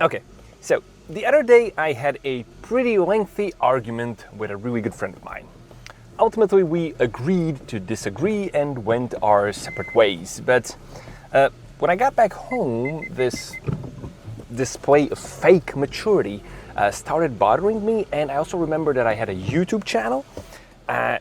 Okay, so the other day I had a pretty lengthy argument with a really good friend of mine. Ultimately, we agreed to disagree and went our separate ways. But when I got back home, this display of fake maturity started bothering me, and I also remember that I had a YouTube channel.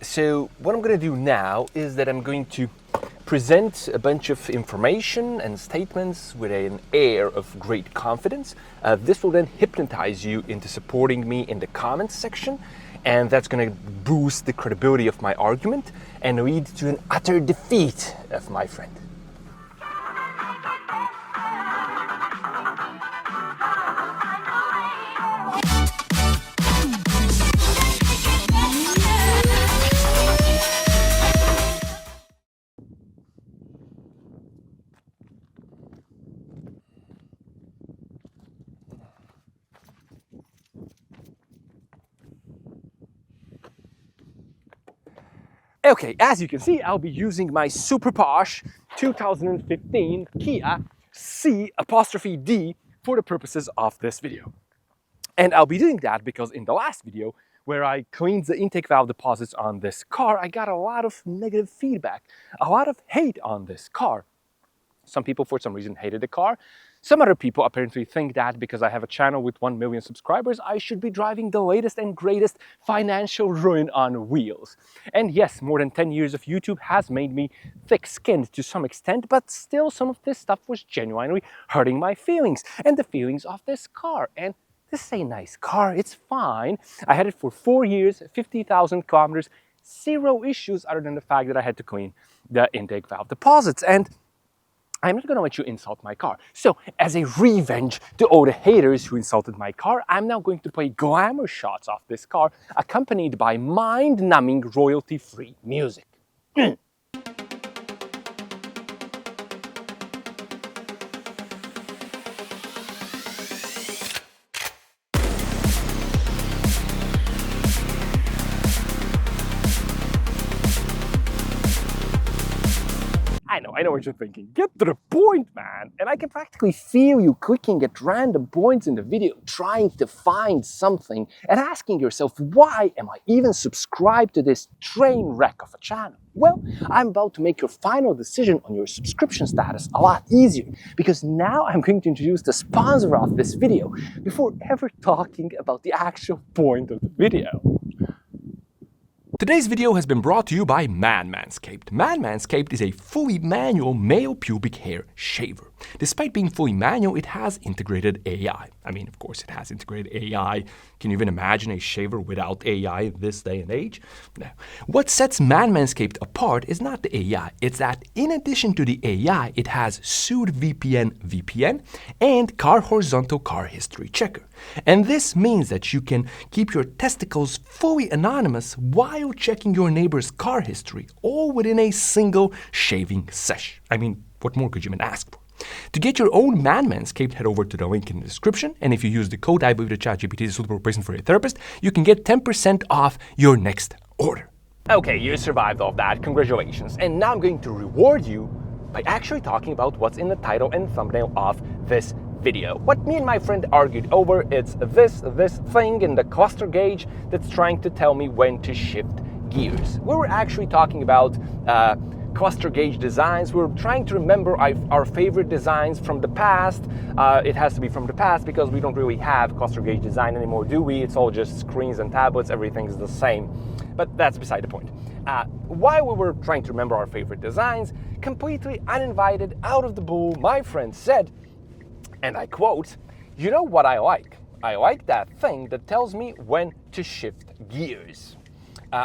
So what I'm going to do now is that I'm going to present a bunch of information and statements with an air of great confidence. This will then hypnotize you into supporting me in the comments section, and that's going to boost the credibility of my argument and lead to an utter defeat of my friend. Okay, as you can see, I'll be using my super posh 2015 Kia C''D for the purposes of this video. And I'll be doing that because in the last video, where I cleaned the intake valve deposits on this car, I got a lot of negative feedback, a lot of hate on this car. Some people, for some reason, hated the car. Some other people apparently think that because I have a channel with 1 million subscribers, I should be driving the latest and greatest financial ruin on wheels. And yes, more than 10 years of YouTube has made me thick-skinned to some extent, but still some of this stuff was genuinely hurting my feelings and the feelings of this car. And this is a nice car, it's fine. I had it for 4 years, 50,000 kilometers, zero issues other than the fact that I had to clean the intake valve deposits. And I'm not going to let you insult my car. So, as a revenge to all the haters who insulted my car, I'm now going to play glamour shots of this car, accompanied by mind-numbing royalty-free music. I know what you're thinking. Get to the point, man. And I can practically feel you clicking at random points in the video, trying to find something and asking yourself, why am I even subscribed to this train wreck of a channel? Well, I'm about to make your final decision on your subscription status a lot easier, because now I'm going to introduce the sponsor of this video before ever talking about the actual point of the video. Today's video has been brought to you by Manscaped. Manscaped is a fully manual male pubic hair shaver. Despite being fully manual, it has integrated AI. I mean, of course, it has integrated AI. Can you even imagine a shaver without AI this day and age? No. What sets Manscaped apart is not the AI. It's that in addition to the AI, it has VPN and car horizontal car history checker. And this means that you can keep your testicles fully anonymous while checking your neighbor's car history, all within a single shaving sesh. I mean, what more could you even ask for? To get your own Manscaped, head over to the link in the description, and if you use the code I believe that ChatGPT is a suitable person for a therapist, you can get 10% off your next order. Okay, you survived all of that, congratulations. And now I'm going to reward you by actually talking about what's in the title and thumbnail of this video. What me and my friend argued over, it's this thing in the cluster gauge that's trying to tell me when to shift gears. We were actually talking about cluster gauge designs. We're trying to remember our favorite designs from the past. It has to be from the past because we don't really have cluster gauge design anymore, do we? It's all just screens and tablets, everything's the same. But that's beside the point. While we were trying to remember our favorite designs, completely uninvited, out of the blue, my friend said, and I quote, "You know what I like? I like that thing that tells me when to shift gears.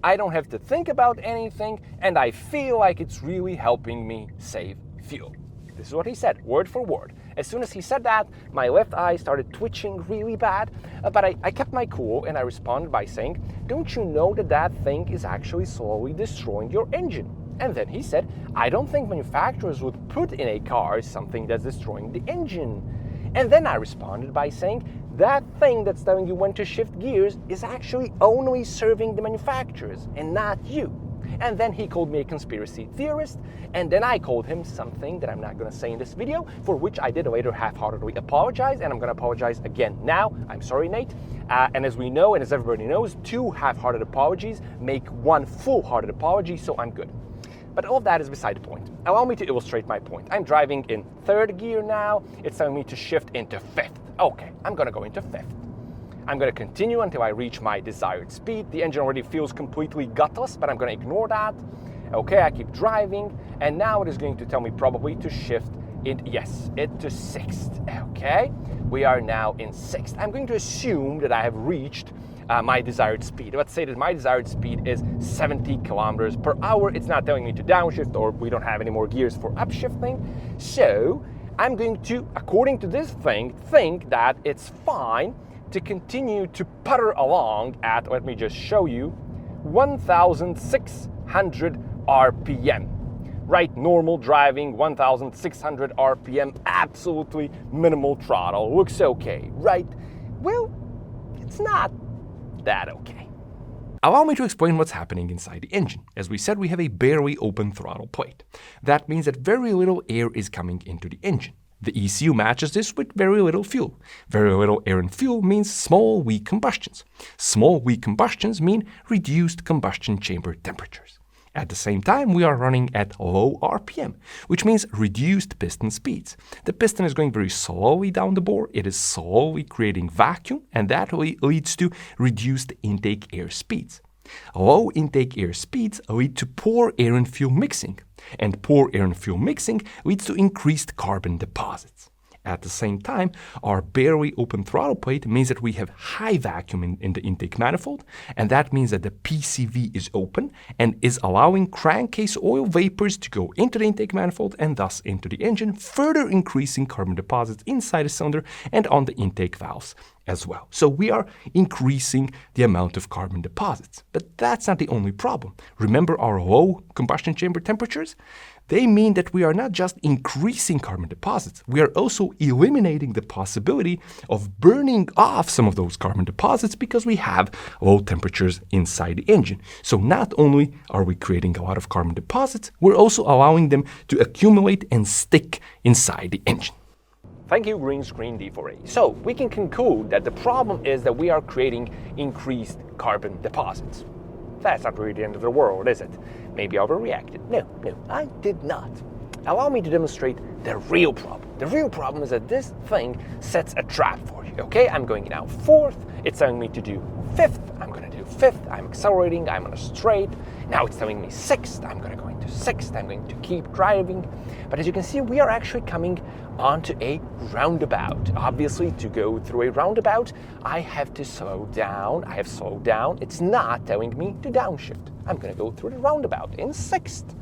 I don't have to think about anything, and I feel like it's really helping me save fuel." This is what he said, word for word. As soon as he said that, my left eye started twitching really bad, but I kept my cool and I responded by saying, "Don't you know that that thing is actually slowly destroying your engine?" And then he said, "I don't think manufacturers would put in a car something that's destroying the engine." And then I responded by saying, "That thing that's telling you when to shift gears is actually only serving the manufacturers and not you." And then he called me a conspiracy theorist, and then I called him something that I'm not going to say in this video, for which I did later half-heartedly apologize, and I'm going to apologize again now. I'm sorry, Nate. And as we know, and as everybody knows, 2 half-hearted apologies make 1 full-hearted apology, so I'm good. But all of that is beside the point. Allow me to illustrate my point. I'm driving in 3rd gear now. It's telling me to shift into 5th. Okay, I'm going to go into 5th. I'm going to continue until I reach my desired speed. The engine already feels completely gutless, but I'm going to ignore that. Okay, I keep driving, and now it is going to tell me probably to shift into 6th. Okay, we are now in 6th. I'm going to assume that I have reached my desired speed. Let's say that my desired speed is 70 kilometers per hour. It's not telling me to downshift, or we don't have any more gears for upshifting. So I'm going to, according to this thing, think that it's fine to continue to putter along at, let me just show you, 1,600 RPM. Right, normal driving, 1,600 RPM, absolutely minimal throttle. Looks okay, right? Well, it's not that okay. Allow me to explain what's happening inside the engine. As we said, we have a barely open throttle plate. That means that very little air is coming into the engine. The ECU matches this with very little fuel. Very little air and fuel means small, weak combustions. Small, weak combustions mean reduced combustion chamber temperatures. At the same time, we are running at low RPM, which means reduced piston speeds. The piston is going very slowly down the bore, it is slowly creating vacuum, and that leads to reduced intake air speeds. Low intake air speeds lead to poor air and fuel mixing, and poor air and fuel mixing leads to increased carbon deposits. At the same time, our barely open throttle plate means that we have high vacuum in the intake manifold, and that means that the PCV is open and is allowing crankcase oil vapors to go into the intake manifold and thus into the engine, further increasing carbon deposits inside the cylinder and on the intake valves as well. So we are increasing the amount of carbon deposits. But that's not the only problem. Remember our low combustion chamber temperatures? They mean that we are not just increasing carbon deposits, we are also eliminating the possibility of burning off some of those carbon deposits because we have low temperatures inside the engine. So not only are we creating a lot of carbon deposits, we're also allowing them to accumulate and stick inside the engine. Thank you, green screen D4A. So we can conclude that the problem is that we are creating increased carbon deposits. That's not really the end of the world, is it? Maybe I overreacted. No, I did not. Allow me to demonstrate the real problem. The real problem is that this thing sets a trap for you, okay? I'm going now 4th, it's telling me to do 5th, I'm gonna do 5th, I'm accelerating, I'm on a straight. Now it's telling me 6th, I'm gonna go into 6th, I'm going to keep driving. But as you can see, we are actually coming onto a roundabout. Obviously, to go through a roundabout, I have to slow down. I have slowed down. It's not telling me to downshift. I'm gonna go through the roundabout in 6th.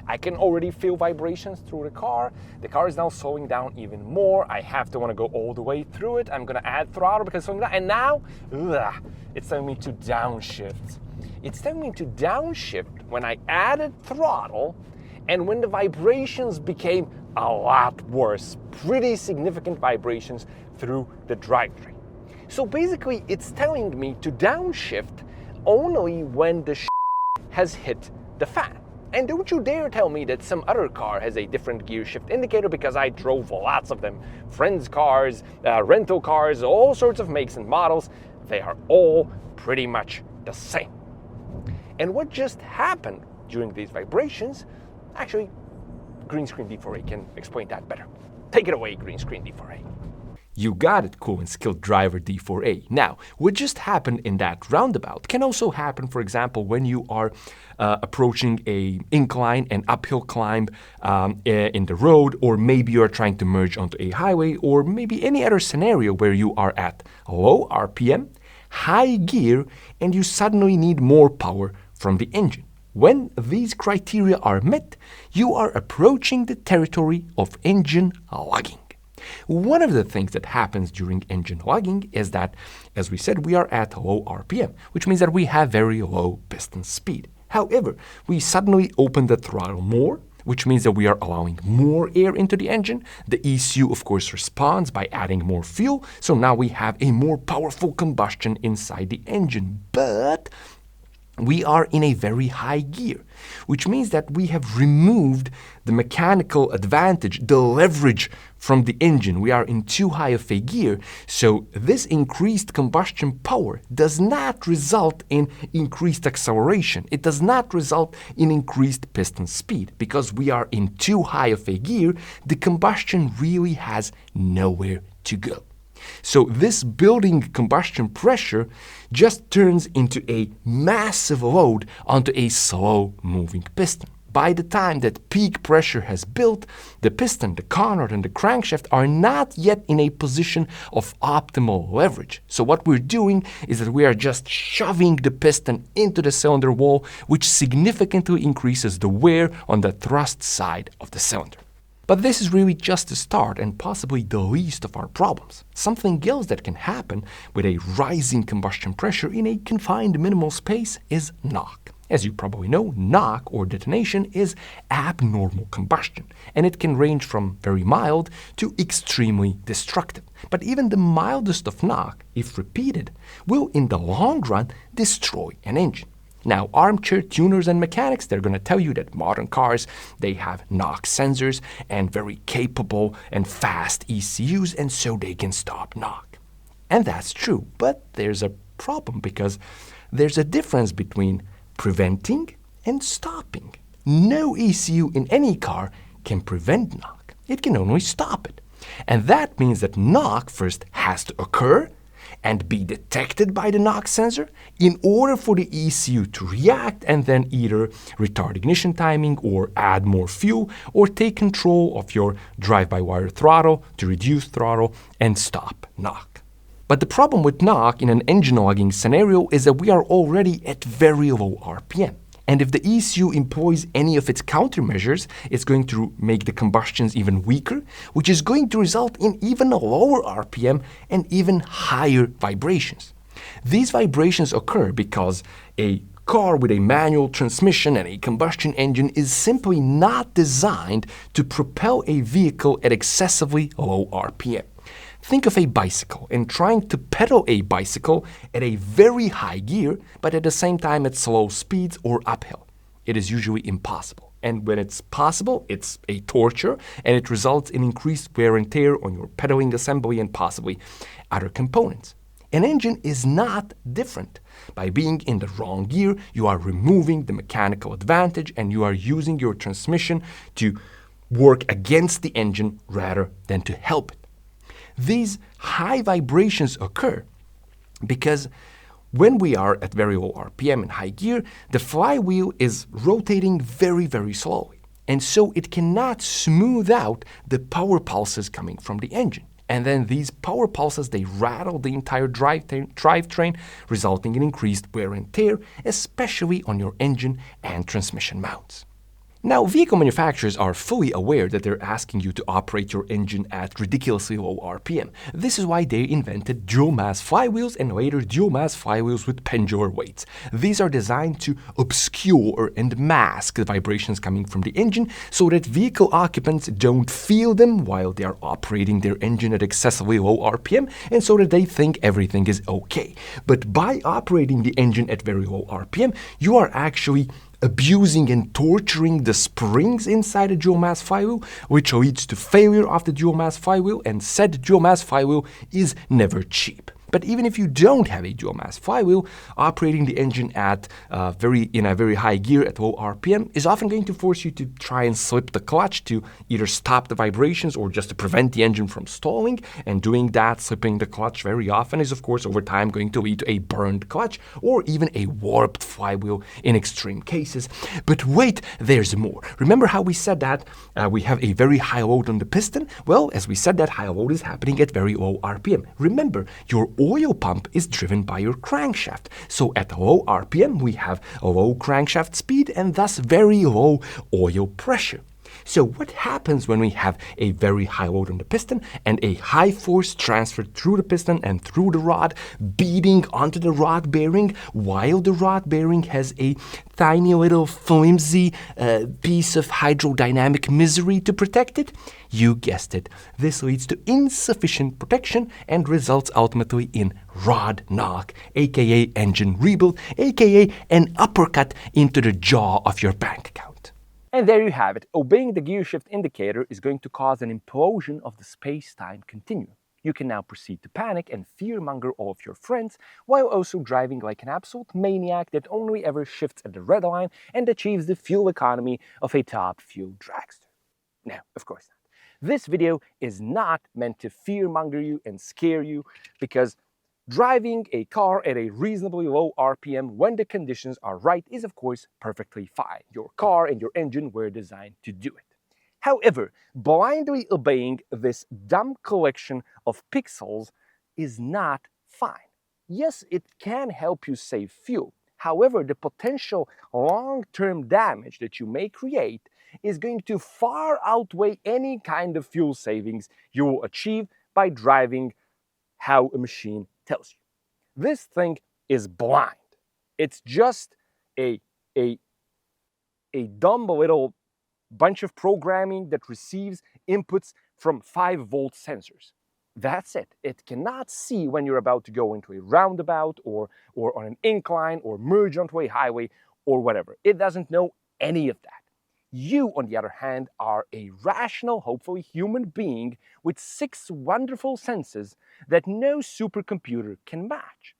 I can already feel vibrations through the car. The car is now slowing down even more. I have to want to go all the way through it. I'm gonna add throttle because it's slowing down. And now, it's telling me to downshift. It's telling me to downshift when I added throttle and when the vibrations became a lot worse. Pretty significant vibrations through the drivetrain. So basically, it's telling me to downshift only when the has hit the fan. And don't you dare tell me that some other car has a different gear shift indicator, because I drove lots of them. Friends' cars, rental cars, all sorts of makes and models. They are all pretty much the same. And what just happened during these vibrations, actually, Green Screen D4A can explain that better. Take it away, Green Screen D4A. You got it, cool and skilled driver D4A. Now, what just happened in that roundabout can also happen, for example, when you are approaching a incline and uphill climb in the road, or maybe you're trying to merge onto a highway, or maybe any other scenario where you are at low RPM, high gear, and you suddenly need more power from the engine. When these criteria are met, you are approaching the territory of engine lugging. One of the things that happens during engine lugging is that, as we said, we are at low RPM, which means that we have very low piston speed. However, we suddenly open the throttle more, which means that we are allowing more air into the engine. The ECU, of course, responds by adding more fuel, so now we have a more powerful combustion inside the engine. But we are in a very high gear, which means that we have removed the mechanical advantage, the leverage from the engine. We are in too high of a gear, so this increased combustion power does not result in increased acceleration. It does not result in increased piston speed. Because we are in too high of a gear, the combustion really has nowhere to go. So this building combustion pressure just turns into a massive load onto a slow-moving piston. By the time that peak pressure has built, the piston, the conrod, and the crankshaft are not yet in a position of optimal leverage. So what we're doing is that we are just shoving the piston into the cylinder wall, which significantly increases the wear on the thrust side of the cylinder. But this is really just the start and possibly the least of our problems. Something else that can happen with a rising combustion pressure in a confined minimal space is knock. As you probably know, knock or detonation is abnormal combustion, and it can range from very mild to extremely destructive. But even the mildest of knock, if repeated, will in the long run destroy an engine. Now, armchair tuners and mechanics, they're going to tell you that modern cars, they have knock sensors and very capable and fast ECUs, and so they can stop knock. And that's true, but there's a problem because there's a difference between preventing and stopping. No ECU in any car can prevent knock. It can only stop it. And that means that knock first has to occur and be detected by the knock sensor in order for the ECU to react and then either retard ignition timing or add more fuel or take control of your drive-by-wire throttle to reduce throttle and stop knock. But the problem with knock in an engine lugging scenario is that we are already at very low RPM. And if the ECU employs any of its countermeasures, it's going to make the combustions even weaker, which is going to result in even a lower RPM and even higher vibrations. These vibrations occur because a car with a manual transmission and a combustion engine is simply not designed to propel a vehicle at excessively low RPM. Think of a bicycle and trying to pedal a bicycle at a very high gear, but at the same time at slow speeds or uphill. It is usually impossible. And when it's possible, it's a torture, and it results in increased wear and tear on your pedaling assembly and possibly other components. An engine is not different. By being in the wrong gear, you are removing the mechanical advantage and you are using your transmission to work against the engine rather than to help it. These high vibrations occur because when we are at very low RPM and high gear, the flywheel is rotating very, very slowly. And so it cannot smooth out the power pulses coming from the engine. And then these power pulses, they rattle the entire drivetrain, resulting in increased wear and tear, especially on your engine and transmission mounts. Now, vehicle manufacturers are fully aware that they're asking you to operate your engine at ridiculously low RPM. This is why they invented dual-mass flywheels and later dual-mass flywheels with pendular weights. These are designed to obscure and mask the vibrations coming from the engine so that vehicle occupants don't feel them while they are operating their engine at excessively low RPM and so that they think everything is okay. But by operating the engine at very low RPM, you are actually abusing and torturing the springs inside a dual-mass flywheel, which leads to failure of the dual-mass flywheel, and said dual-mass flywheel is never cheap. But even if you don't have a dual-mass flywheel, operating the engine at in a very high gear at low RPM is often going to force you to try and slip the clutch to either stop the vibrations or just to prevent the engine from stalling. And doing that, slipping the clutch very often is, of course, over time going to lead to a burned clutch or even a warped flywheel in extreme cases. But wait, there's more. Remember how we said that we have a very high load on the piston? Well, as we said, that high load is happening at very low RPM. Remember, your oil pump is driven by your crankshaft. So at low RPM, we have a low crankshaft speed and thus very low oil pressure. So what happens when we have a very high load on the piston and a high force transferred through the piston and through the rod, beating onto the rod bearing, while the rod bearing has a tiny little flimsy piece of hydrodynamic misery to protect it? You guessed it. This leads to insufficient protection and results ultimately in rod knock, aka engine rebuild, aka an uppercut into the jaw of your bank account. And there you have it. Obeying the gear shift indicator is going to cause an implosion of the space-time continuum. You can now proceed to panic and fearmonger all of your friends, while also driving like an absolute maniac that only ever shifts at the red line and achieves the fuel economy of a top fuel dragster. No, of course not. This video is not meant to fearmonger you and scare you, because driving a car at a reasonably low RPM when the conditions are right is of course perfectly fine. Your car and your engine were designed to do it. However, blindly obeying this dumb collection of pixels is not fine. Yes, it can help you save fuel. However, the potential long-term damage that you may create is going to far outweigh any kind of fuel savings you will achieve by driving how a machine tells you. This thing is blind. It's just a dumb little bunch of programming that receives inputs from 5-volt sensors. That's it. It cannot see when you're about to go into a roundabout or on an incline or merge onto a highway or whatever. It doesn't know any of that. You, on the other hand, are a rational, hopefully human being with 6 wonderful senses that no supercomputer can match.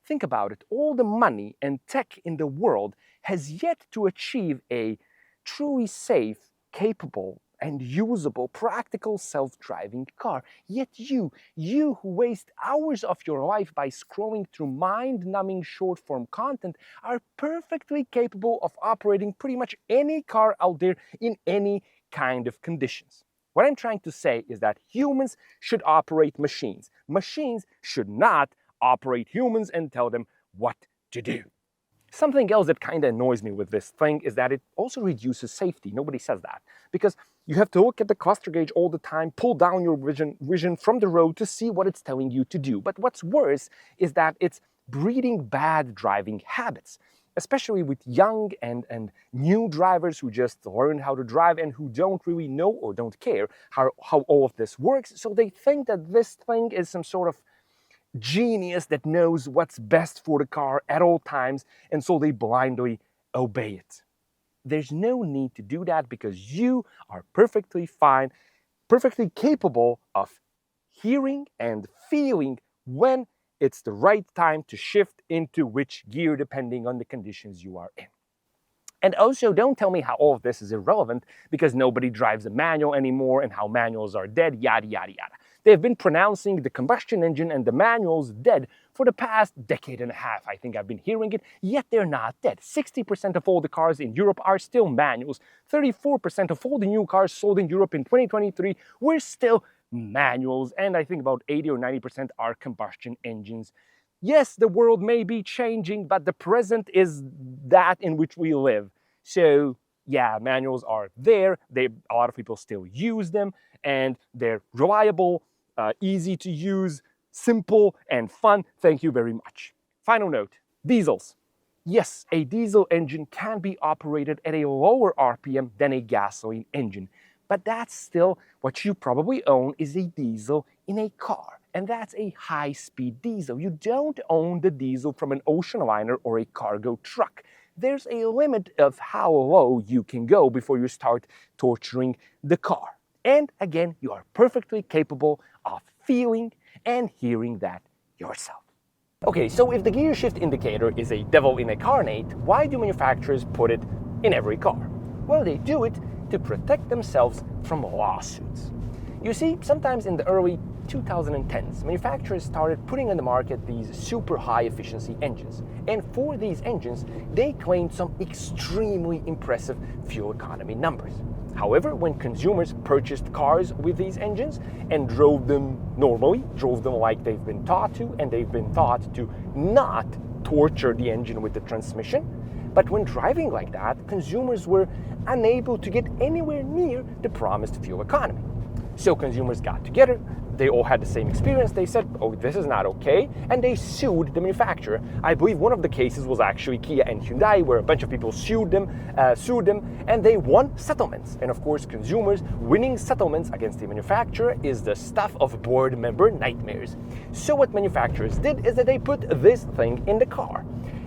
Think about it. All the money and tech in the world has yet to achieve a truly safe, capable, and usable, practical self-driving car. Yet you who waste hours of your life by scrolling through mind-numbing short-form content, are perfectly capable of operating pretty much any car out there in any kind of conditions. What I'm trying to say is that humans should operate machines. Machines should not operate humans and tell them what to do. Something else that kind of annoys me with this thing is that it also reduces safety. Nobody says that. Because you have to look at the cluster gauge all the time, pull down your vision from the road to see what it's telling you to do. But what's worse is that it's breeding bad driving habits, especially with young and new drivers who just learn how to drive and who don't really know or don't care how all of this works. So they think that this thing is some sort of genius that knows what's best for the car at all times, and so they blindly obey it. There's no need to do that, because you are perfectly fine, perfectly capable of hearing and feeling when it's the right time to shift into which gear depending on the conditions you are in. And also, don't tell me how all of this is irrelevant because nobody drives a manual anymore and how manuals are dead, yada, yada, yada. They've been pronouncing the combustion engine and the manuals dead for the past decade and a half. I think I've been hearing it, yet they're not dead. 60% of all the cars in Europe are still manuals. 34% of all the new cars sold in Europe in 2023 were still manuals. And I think about 80 or 90% are combustion engines. Yes, the world may be changing, but the present is that in which we live. So yeah, manuals are there. A lot of people still use them, and they're reliable, easy to use, simple, and fun. Thank you very much. Final note, diesels. Yes, a diesel engine can be operated at a lower RPM than a gasoline engine, but that's still what you probably own is a diesel in a car. And that's a high-speed diesel. You don't own the diesel from an ocean liner or a cargo truck. There's a limit of how low you can go before you start torturing the car. And again, you are perfectly capable of feeling and hearing that yourself. Okay, so if the gear shift indicator is a devil in a carnate, why do manufacturers put it in every car? Well, they do it to protect themselves from lawsuits. You see, sometimes in the early 2010s, manufacturers started putting on the market these super high efficiency engines. And for these engines, they claimed some extremely impressive fuel economy numbers. However, when consumers purchased cars with these engines and drove them normally, drove them like they've been taught to, and they've been taught to not torture the engine with the transmission, But when driving like that, consumers were unable to get anywhere near the promised fuel economy. So consumers got together, they all had the same experience, they said, oh, this is not okay, and they sued the manufacturer. I believe one of the cases was actually Kia and Hyundai, where a bunch of people sued them, and they won settlements. And of course, consumers winning settlements against the manufacturer is the stuff of board member nightmares. So what manufacturers did is that they put this thing in the car.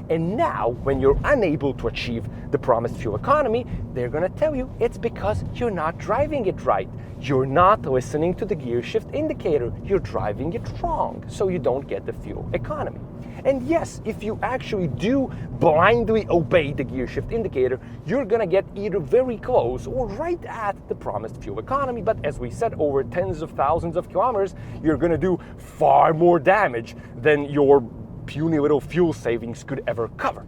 And now, when you're unable to achieve the promised fuel economy, they're gonna tell you it's because you're not driving it right. You're not listening to the gear shift indicator. You're driving it wrong, so you don't get the fuel economy. And yes, if you actually do blindly obey the gear shift indicator, you're gonna get either very close or right at the promised fuel economy. But as we said, over tens of thousands of kilometers, you're gonna do far more damage than your puny little fuel savings could ever cover.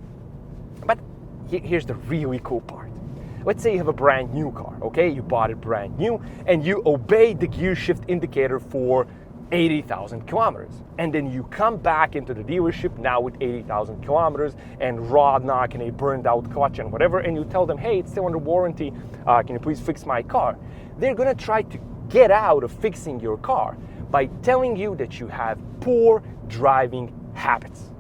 But here's the really cool part. Let's say you have a brand new car, okay? You bought it brand new and you obeyed the gear shift indicator for 80,000 kilometers. And then you come back into the dealership now with 80,000 kilometers and rod knock and a burned out clutch and whatever, and you tell them, hey, it's still under warranty, can you please fix my car? They're gonna try to get out of fixing your car by telling you that you have poor driving habits.